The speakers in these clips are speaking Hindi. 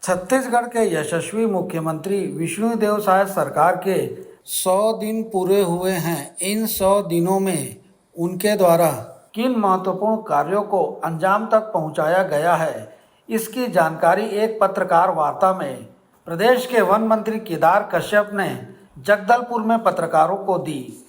छत्तीसगढ़ के यशस्वी मुख्यमंत्री विष्णुदेव साय सरकार के 100 दिन पूरे हुए हैं। इन 100 दिनों में उनके द्वारा किन महत्वपूर्ण कार्यों को अंजाम तक पहुंचाया गया है, इसकी जानकारी एक पत्रकार वार्ता में प्रदेश के वन मंत्री केदार कश्यप ने जगदलपुर में पत्रकारों को दी।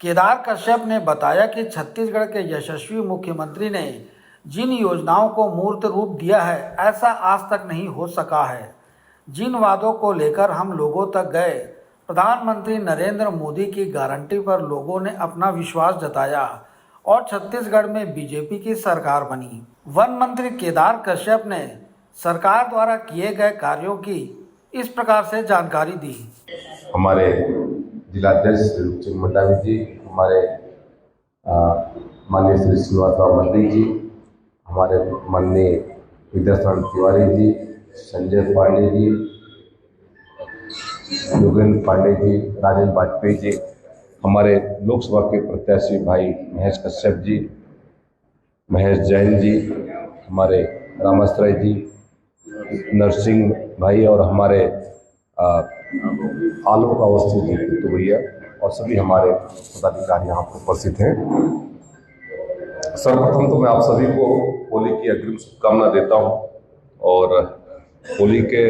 केदार कश्यप ने बताया कि छत्तीसगढ़ के यशस्वी मुख्यमंत्री ने जिन योजनाओं को मूर्त रूप दिया है, ऐसा आज तक नहीं हो सका है। जिन वादों को लेकर हम लोगों तक गए, प्रधानमंत्री नरेंद्र मोदी की गारंटी पर लोगों ने अपना विश्वास जताया और छत्तीसगढ़ में बीजेपी की सरकार बनी। वन मंत्री केदार कश्यप ने सरकार द्वारा किए गए कार्यों की इस प्रकार से जानकारी दी। हमारे जिलाध्यक्ष श्री रूपचंद मंडावी जी, हमारे माननीय श्री श्रीनिवास मंडी जी, हमारे माननीय विद्यासागर तिवारी जी, संजय पांडे जी, योगेंद्र पांडे जी, राजेंद्र वाजपेयी जी, हमारे लोकसभा के प्रत्याशी भाई महेश कश्यप जी, महेश जैन जी, हमारे रामाश्रय जी, नरसिंह भाई और हमारे आलोक अवस्थी जी तो भैया और सभी हमारे पदाधिकारी यहाँ पर उपस्थित हैं। सर्वप्रथम तो मैं आप सभी को होली की अग्रिम शुभकामना देता हूँ और होली के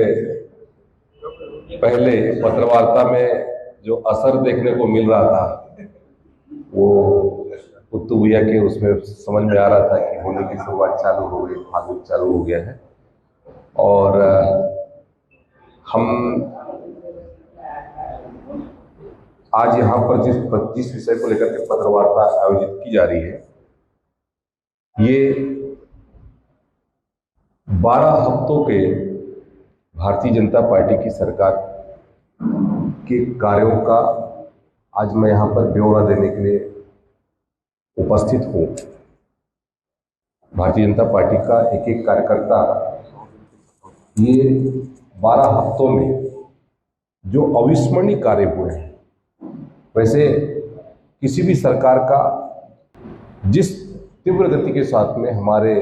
पहले पत्रवार्ता में जो असर देखने को मिल रहा था वो उत्तू भैया के उसमें समझ में आ रहा था कि होली की शुरुआत चालू हो गई, फागुन चालू हो गया है। और हम आज यहाँ पर जिस विषय को लेकर के पत्रवार्ता आयोजित की जा रही है, ये 12 हफ्तों के भारतीय जनता पार्टी की सरकार के कार्यों का आज मैं यहाँ पर ब्यौरा देने के लिए उपस्थित हूँ। भारतीय जनता पार्टी का एक एक कार्यकर्ता ये 12 हफ्तों में जो अविस्मरणीय कार्य हुए हैं, वैसे किसी भी सरकार का जिस तीव्र गति के साथ में हमारे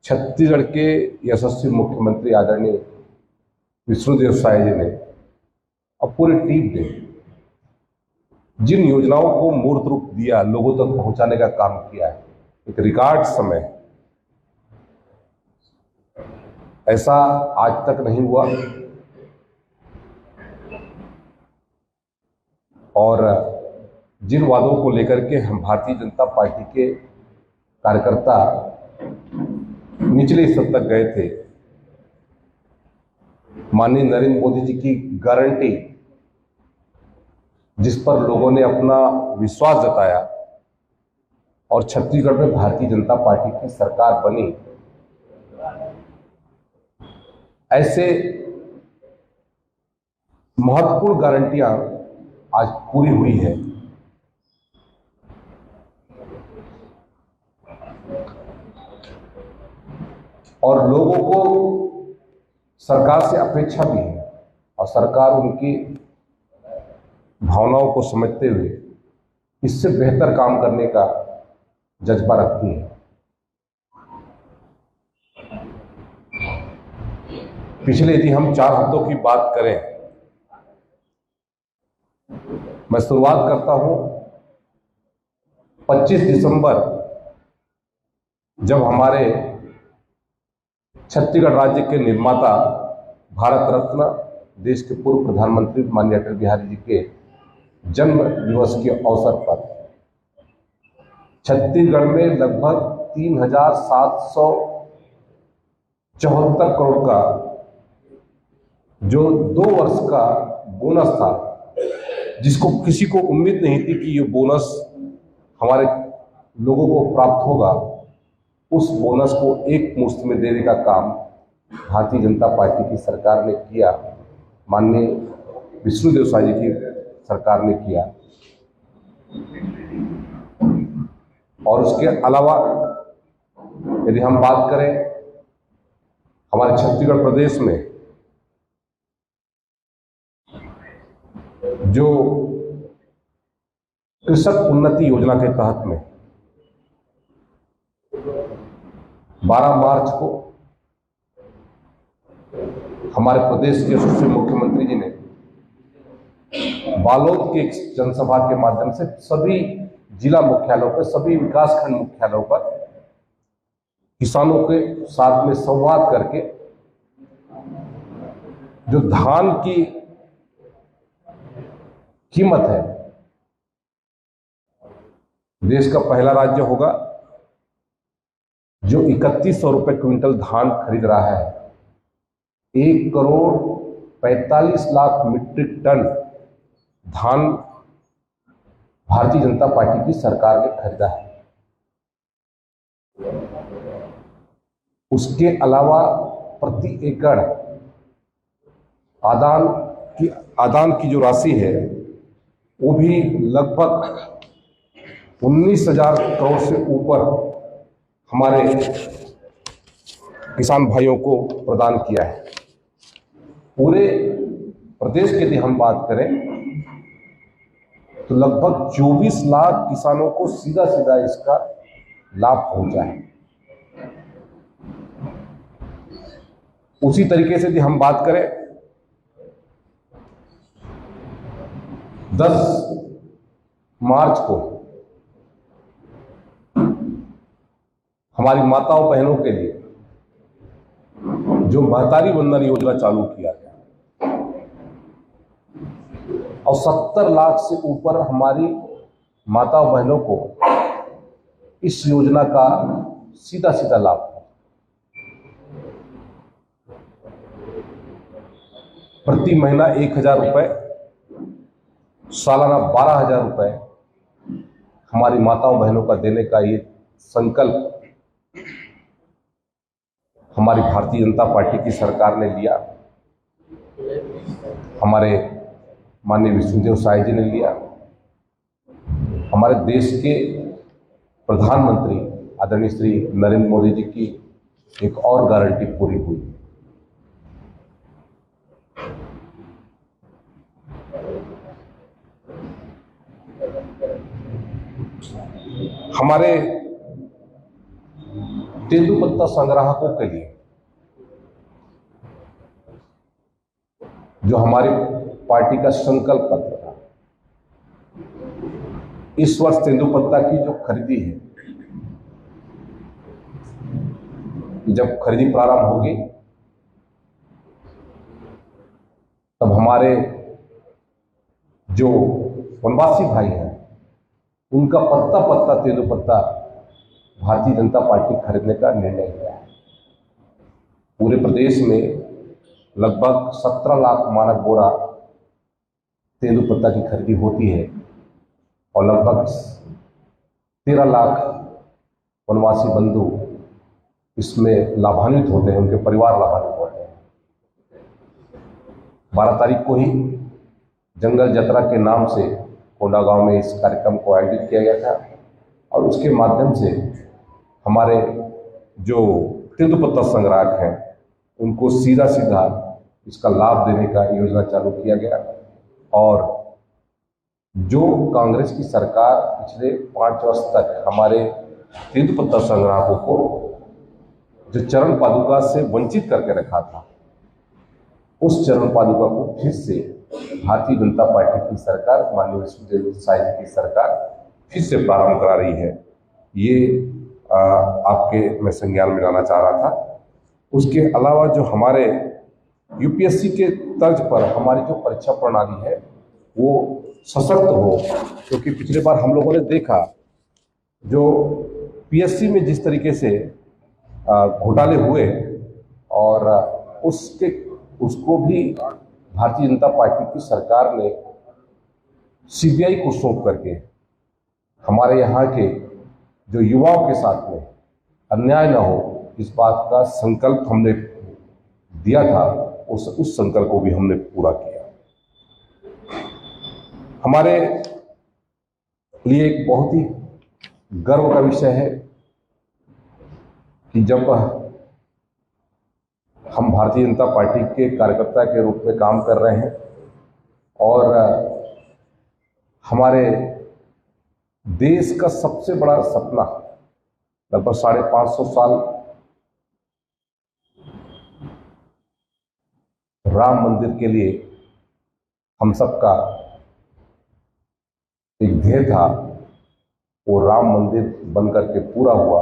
छत्तीसगढ़ के यशस्वी मुख्यमंत्री आदरणीय विष्णुदेव साय जी ने और पूरी टीम ने जिन योजनाओं को मूर्त रूप दिया, लोगों तक पहुंचाने का काम किया है, एक रिकॉर्ड समय, ऐसा आज तक नहीं हुआ। और जिन वादों को लेकर के हम भारतीय जनता पार्टी के कार्यकर्ता निचले स्तर तक गए थे, माननीय नरेंद्र मोदी जी की गारंटी जिस पर लोगों ने अपना विश्वास जताया और छत्तीसगढ़ में भारतीय जनता पार्टी की सरकार बनी, ऐसे महत्वपूर्ण गारंटियां आज पूरी हुई है। और लोगों को सरकार से अपेक्षा भी है और सरकार उनकी भावनाओं को समझते हुए इससे बेहतर काम करने का जज्बा रखती है। पिछले यदि हम 4 हफ्तों की बात करें, मैं शुरुआत करता हूं 25 दिसंबर, जब हमारे छत्तीसगढ़ राज्य के निर्माता, भारत रत्न, देश के पूर्व प्रधानमंत्री माननीय अटल बिहारी जी के जन्म दिवस के अवसर पर छत्तीसगढ़ में लगभग 3,774 करोड़ का जो 2 वर्ष का बोनस था, जिसको किसी को उम्मीद नहीं थी कि ये बोनस हमारे लोगों को प्राप्त होगा, उस बोनस को एक मुश्त में देने का काम भारतीय जनता पार्टी की सरकार ने किया, माननीय विष्णुदेव साय जी की सरकार ने किया। और उसके अलावा यदि हम बात करें हमारे छत्तीसगढ़ प्रदेश में जो कृषक उन्नति योजना के तहत में 12 मार्च को हमारे प्रदेश के यशस्वी मुख्यमंत्री जी ने बालोद के एक जनसभा के माध्यम से सभी जिला मुख्यालयों पर, सभी विकासखंड मुख्यालयों पर किसानों के साथ में संवाद करके जो धान की कीमत है, देश का पहला राज्य होगा जो 3100 रुपए क्विंटल धान खरीद रहा है। 1,45,00,000 मीट्रिक टन धान भारतीय जनता पार्टी की सरकार ने खरीदा है। उसके अलावा प्रति एकड़ आदान की जो राशि है वो भी लगभग 19,000 करोड़ से ऊपर हमारे किसान भाइयों को प्रदान किया है। पूरे प्रदेश की यदि हम बात करें तो लगभग 24 लाख किसानों को सीधा सीधा इसका लाभ पहुंचा है। उसी तरीके से यदि हम बात करें 10 मार्च को हमारी माताओं बहनों के लिए जो महतारी वंदन योजना चालू किया गया और 70 लाख से ऊपर हमारी माताओं बहनों को इस योजना का सीधा सीधा लाभ है। प्रति महीना 1,000 रुपए, सालाना 12,000 रुपए हमारी माताओं बहनों का देने का ये संकल्प हमारी भारतीय जनता पार्टी की सरकार ने लिया। हमारे माननीय विष्णुदेव साय जी ने लिया। हमारे देश के प्रधानमंत्री आदरणीय श्री नरेंद्र मोदी जी की एक और गारंटी पूरी हुई। हमारे तेंदुपत्ता संग्राहकों के लिए जो हमारी पार्टी का संकल्प पत्र था, इस वर्ष तेंदुपत्ता की जो खरीदी है, जब खरीदी प्रारंभ होगी तब हमारे जो वनवासी भाई हैं उनका पत्ता पत्ता तेंदुपत्ता भारतीय जनता पार्टी खरीदने का निर्णय लिया है। पूरे प्रदेश में लगभग 17 लाख मानक बोरा तेंदुपत्ता की खरीदी होती है और लगभग 13 लाख वनवासी बंधु इसमें लाभान्वित होते हैं, उनके परिवार लाभान्वित होते हैं। 12 तारीख को ही जंगल जतरा के नाम से कोंडागांव में इस कार्यक्रम को आयोजित किया गया था और उसके माध्यम से हमारे जो तेंदुपत्ता संग्राहक हैं उनको सीधा सीधा इसका लाभ देने का योजना चालू किया गया। और जो कांग्रेस की सरकार पिछले 5 वर्ष तक हमारे तेंदुपत्ता संग्राहकों को जो चरण पादुका से वंचित करके रखा था, उस चरण पादुका को फिर से भारतीय जनता पार्टी की सरकार, माननीय विष्णुदेव साय जी की सरकार फिर से प्रारंभ करा रही है। ये आपके मैं संज्ञान में लाना चाह रहा था। उसके अलावा जो हमारे यूपीएससी के तर्ज पर हमारी जो परीक्षा प्रणाली है वो सशक्त हो, क्योंकि पिछले बार हम लोगों ने देखा जो पीएससी में जिस तरीके से घोटाले हुए और उसको भी भारतीय जनता पार्टी की सरकार ने सीबीआई को सौंप करके हमारे यहाँ के जो युवाओं के साथ में अन्याय न हो, इस बात का संकल्प हमने दिया था, उस संकल्प को भी हमने पूरा किया। हमारे लिए एक बहुत ही गर्व का विषय है कि जब हम भारतीय जनता पार्टी के कार्यकर्ता के रूप में काम कर रहे हैं और हमारे देश का सबसे बड़ा सपना लगभग 550 साल राम मंदिर के लिए हम सबका एक ध्येय था, वो राम मंदिर बनकर के पूरा हुआ।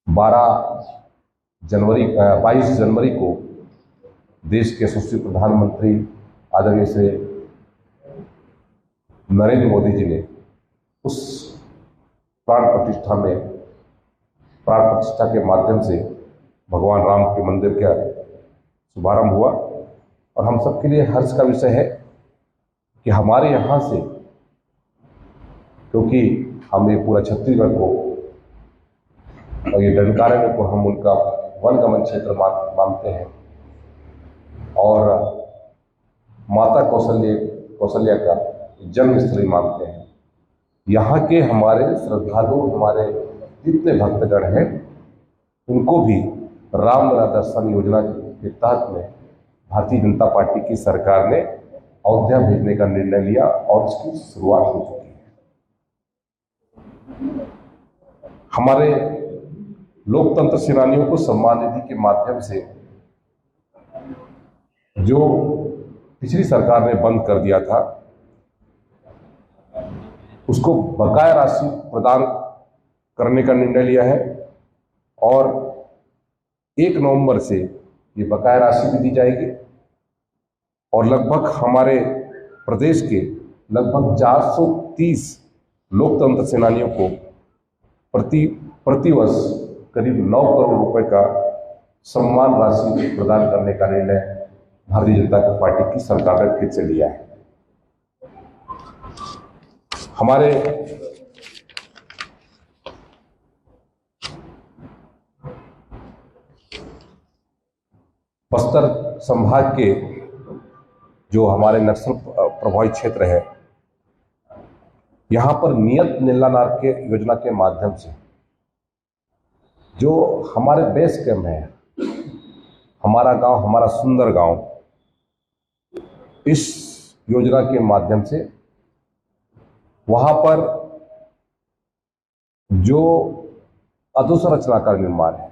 22 जनवरी को देश के यशस्वी प्रधानमंत्री आदरणीय श्री नरेंद्र मोदी जी ने उस प्राण प्रतिष्ठा के माध्यम से भगवान राम के मंदिर का शुभारंभ हुआ। और हम सबके लिए हर्ष का विषय है कि हमारे यहाँ से, क्योंकि हम ये पूरा छत्तीसगढ़ को और ये दंडकारण्य को हम उनका वनगमन क्षेत्र मानते हैं और माता कौशल्या का जन्मस्थली मानते हैं। यहाँ के हमारे श्रद्धालु, हमारे जितने भक्तगण हैं, उनको भी रामलला दर्शन योजना के तहत में भारतीय जनता पार्टी की सरकार ने अयोध्या भेजने का निर्णय लिया और उसकी शुरुआत हो चुकी है। हमारे लोकतंत्र सेनानियों को सम्मान निधि के माध्यम से जो पिछली सरकार ने बंद कर दिया था, उसको बकाया राशि प्रदान करने का निर्णय लिया है और 1 नवंबर से ये बकाया राशि भी दी जाएगी और लगभग हमारे प्रदेश के लगभग 430 लोकतंत्र सेनानियों को प्रतिवर्ष करीब 9 करोड़ रुपए का सम्मान राशि प्रदान करने का निर्णय भारतीय जनता पार्टी की सरकार ने फिर से लिया है। हमारे बस्तर संभाग के जो हमारे नक्सल प्रभावित क्षेत्र है, यहाँ पर नियत नीलानार के योजना के माध्यम से जो हमारे बेस कैंप है, हमारा गांव हमारा सुंदर गांव, इस योजना के माध्यम से वहां पर जो अधोसंरचना का निर्माण है,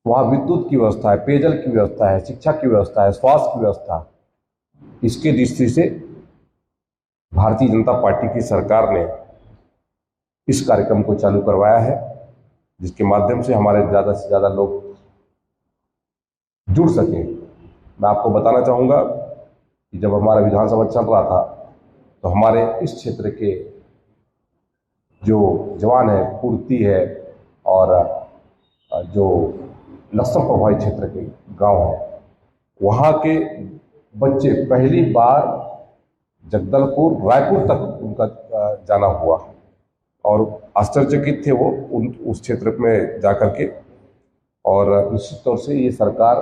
वहाँ विद्युत की व्यवस्था है, पेयजल की व्यवस्था है, शिक्षा की व्यवस्था है, स्वास्थ्य की व्यवस्था, इसके दृष्टि से भारतीय जनता पार्टी की सरकार ने इस कार्यक्रम को चालू करवाया है, जिसके माध्यम से हमारे ज़्यादा से ज़्यादा लोग जुड़ सकें। मैं आपको बताना चाहूँगा कि जब हमारा विधानसभा चल रहा था तो हमारे इस क्षेत्र के जो जवान है, पूर्ति है और जो नक्सल प्रभावित क्षेत्र के गांव हैं, वहाँ के बच्चे पहली बार जगदलपुर रायपुर तक उनका जाना हुआ और आश्चर्यचकित थे वो उस क्षेत्र में जाकर के। और निश्चित तौर से ये सरकार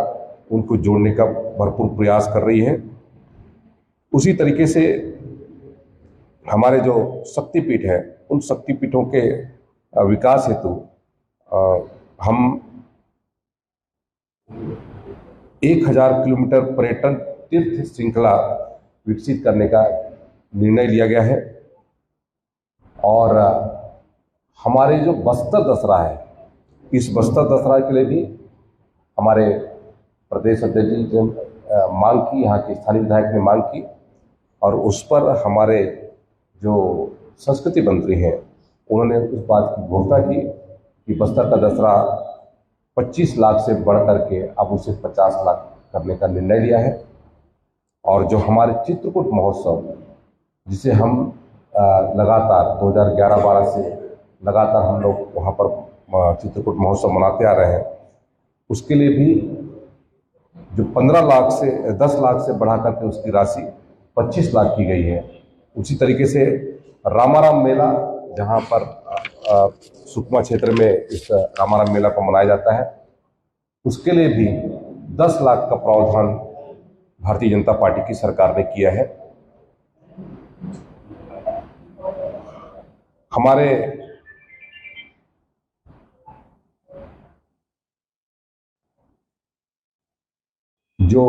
उनको जोड़ने का भरपूर प्रयास कर रही है। उसी तरीके से हमारे जो शक्तिपीठ है, उन शक्तिपीठों के विकास हेतु हम 1000 किलोमीटर पर्यटन तीर्थ श्रृंखला विकसित करने का निर्णय लिया गया है। और हमारे जो बस्तर दशहरा है, इस बस्तर दशहरा के लिए भी हमारे प्रदेश अध्यक्ष जी ने मांग की, यहाँ के स्थानीय विधायक ने मांग की और उस पर हमारे जो संस्कृति मंत्री हैं, उन्होंने उस बात की घोषणा की कि बस्तर का दशहरा 25 लाख से बढ़ करके अब उसे 50 लाख करने का निर्णय लिया है। और जो हमारे चित्रकूट महोत्सव, जिसे हम लगातार 2011-12 से लगातार हम लोग वहाँ पर चित्रकूट महोत्सव मनाते आ रहे हैं, उसके लिए भी जो 15 लाख से 10 लाख से बढ़ा करके उसकी राशि 25 लाख की गई है। उसी तरीके से रामाराम मेला, जहाँ पर सुकमा क्षेत्र में इस रामाराम मेला को मनाया जाता है, उसके लिए भी 10 लाख का प्रावधान भारतीय जनता पार्टी की सरकार ने किया है। हमारे जो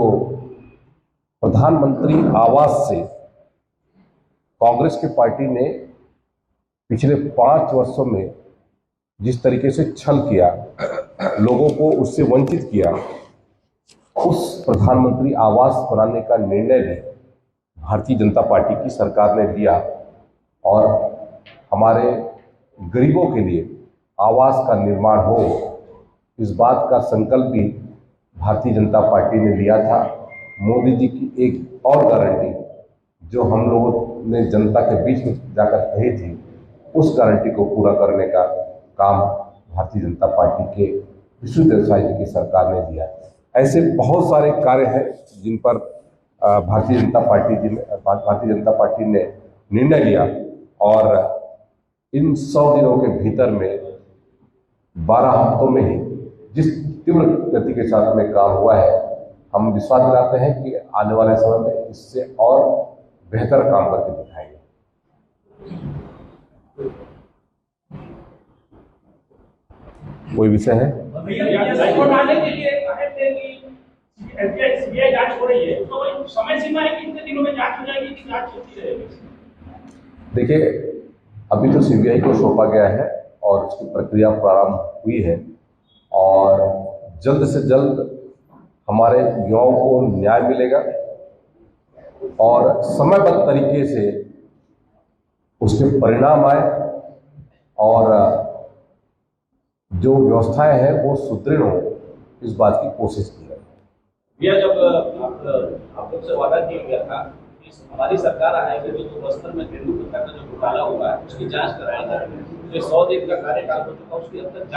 प्रधानमंत्री आवास से कांग्रेस की पार्टी ने पिछले 5 वर्षों में जिस तरीके से छल किया, लोगों को उससे वंचित किया, उस प्रधानमंत्री आवास बनाने का निर्णय भी भारतीय जनता पार्टी की सरकार ने लिया और हमारे गरीबों के लिए आवास का निर्माण हो, इस बात का संकल्प भी भारतीय जनता पार्टी ने लिया था। मोदी जी की एक और गारंटी जो हम लोगों ने जनता के बीच में जाकर कही थी, उस गारंटी को पूरा करने का काम भारतीय जनता पार्टी के विष्णुदेव साय जी की सरकार ने दिया। ऐसे बहुत सारे कार्य हैं जिन पर भारतीय जनता पार्टी ने निर्णय लिया और इन 100 दिनों के भीतर में 12 हफ्तों में ही जिस तीव्र गति के साथ में काम हुआ है, हम विश्वास दिलाते हैं कि आने वाले समय में इससे और बेहतर काम करके दिखाएंगे। कोई विषय है? सीबीआई जांच हो रही है, तो समय सीमा है कि कितने दिनों में जांच हो जाएगी कि जांच चलती रहेगी? देखिए, अभी तो सीबीआई को सौंपा गया है और उसकी प्रक्रिया प्रारंभ हुई है और जल्द से जल्द हमारे युवाओं को न्याय मिलेगा और समयबद्ध तरीके से उसके परिणाम आए और जो व्यवस्थाएं हैं वो सुदृढ़ हो, इस बात की कोशिश की है। भैया, जब आप लोग से वादा किया गया था कि हमारी सरकार आएगी तो बस्तर में तेंदुपत्ता का जो घोटाला हुआ है उसकी जांच कराएगा, जो 100 दिन का कार्यकाल हो चुका उसकी अब तक जांच